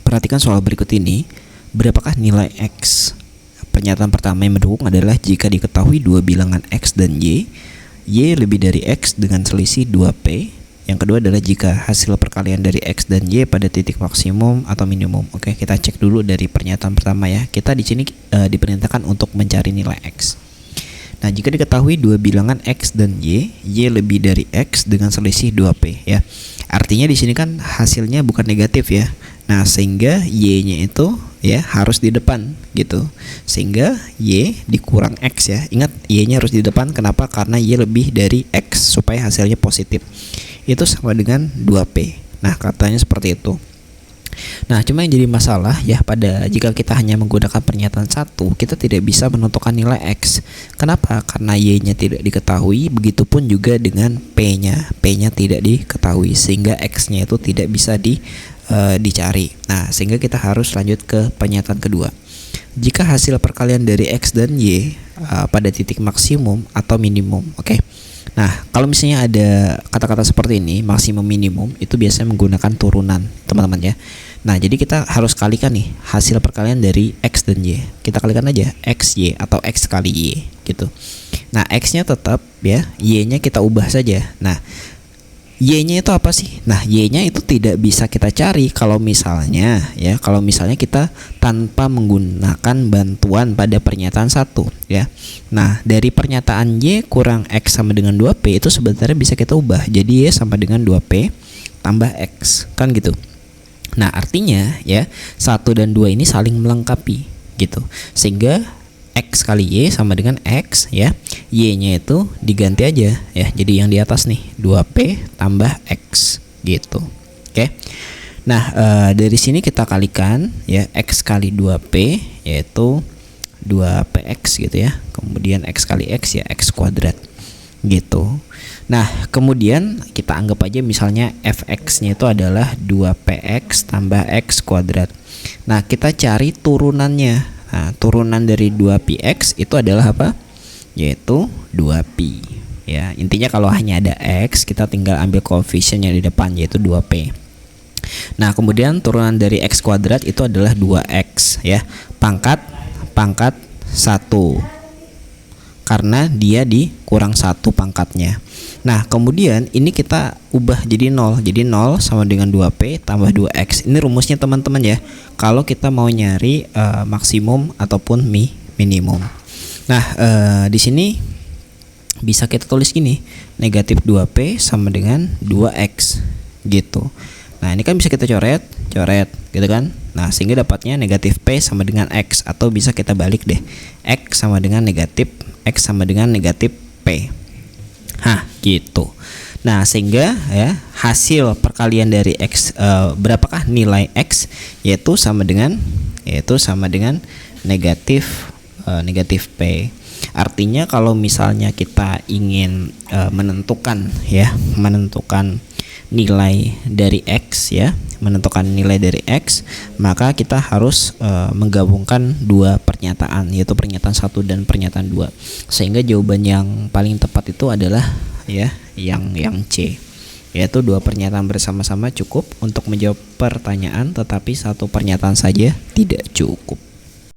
Perhatikan soal berikut ini. Berapakah nilai X? Pernyataan pertama yang mendukung adalah jika diketahui dua bilangan X dan Y lebih dari X dengan selisih 2P. Yang kedua adalah jika hasil perkalian dari X dan Y pada titik maksimum atau minimum. Oke, kita cek dulu dari pernyataan pertama ya. Kita di sini diperintahkan untuk mencari nilai X. Nah, jika diketahui dua bilangan X dan Y lebih dari X dengan selisih 2P ya. Artinya di sini kan hasilnya bukan negatif ya. Nah, sehingga Y-nya itu ya harus di depan gitu. Sehingga Y dikurang X ya. Ingat, Y-nya harus di depan. Kenapa? Karena Y lebih dari X supaya hasilnya positif. Itu sama dengan 2P. Nah, katanya seperti itu. Nah, cuma yang jadi masalah ya jika kita hanya menggunakan pernyataan satu, kita tidak bisa menentukan nilai X. Kenapa? Karena Y-nya tidak diketahui, begitupun juga dengan P-nya. P-nya tidak diketahui sehingga X-nya itu tidak bisa dicari. Nah, sehingga kita harus lanjut ke pernyataan kedua. Jika hasil perkalian dari X dan Y pada titik maksimum atau minimum. Oke. Nah, kalau misalnya ada kata-kata seperti ini, maksimum minimum, itu biasanya menggunakan turunan, teman-teman ya. Nah, jadi kita harus kalikan nih hasil perkalian dari X dan Y. Kita kalikan aja XY atau X kali Y gitu. Nah, X-nya tetap ya, Y-nya kita ubah saja. Nah, Y-nya itu apa sih? Nah, Y-nya itu tidak bisa kita cari kalau misalnya kita tanpa menggunakan bantuan pada pernyataan satu ya. Nah, dari pernyataan Y kurang X sama dengan 2P itu sebenarnya bisa kita ubah jadi Y sama dengan 2P tambah X, kan gitu. Nah, artinya ya 1 dan 2 ini saling melengkapi gitu. Sehingga X kali Y sama dengan X ya. Y-nya itu diganti aja ya. Jadi yang di atas nih 2P tambah X gitu. Oke. Nah, dari sini kita kalikan ya X kali 2P yaitu 2PX gitu ya. Kemudian X kali X ya X kuadrat gitu. Nah, kemudian kita anggap aja misalnya fx-nya itu adalah 2px tambah x kuadrat. Nah, kita cari turunannya. Nah, turunan dari 2px itu adalah apa? Yaitu 2pi. Ya, intinya kalau hanya ada x, kita tinggal ambil koefisien yang di depan yaitu 2p. Nah, kemudian turunan dari x kuadrat itu adalah 2x ya. Pangkat 1. Karena dia dikurang 1 pangkatnya. Nah, kemudian ini kita ubah jadi 0. Jadi 0 sama dengan 2P tambah 2X. Ini rumusnya teman-teman ya. Kalau kita mau nyari maksimum ataupun minimum. Nah, di sini bisa kita tulis gini. Negatif 2P sama dengan 2X gitu. Nah, ini kan bisa kita coret gitu kan. Nah, sehingga dapatnya negatif P sama dengan X. Atau bisa kita balik deh. X sama dengan negatif X sama dengan negatif P. Gitu. Nah, sehingga ya hasil perkalian dari X berapakah nilai X yaitu sama dengan negatif P. Artinya kalau misalnya kita ingin menentukan nilai dari X ya, maka kita harus menggabungkan dua pernyataan, yaitu pernyataan 1 dan pernyataan 2. Sehingga jawaban yang paling tepat itu adalah ya yang C, yaitu dua pernyataan bersama-sama cukup untuk menjawab pertanyaan, tetapi satu pernyataan saja tidak cukup.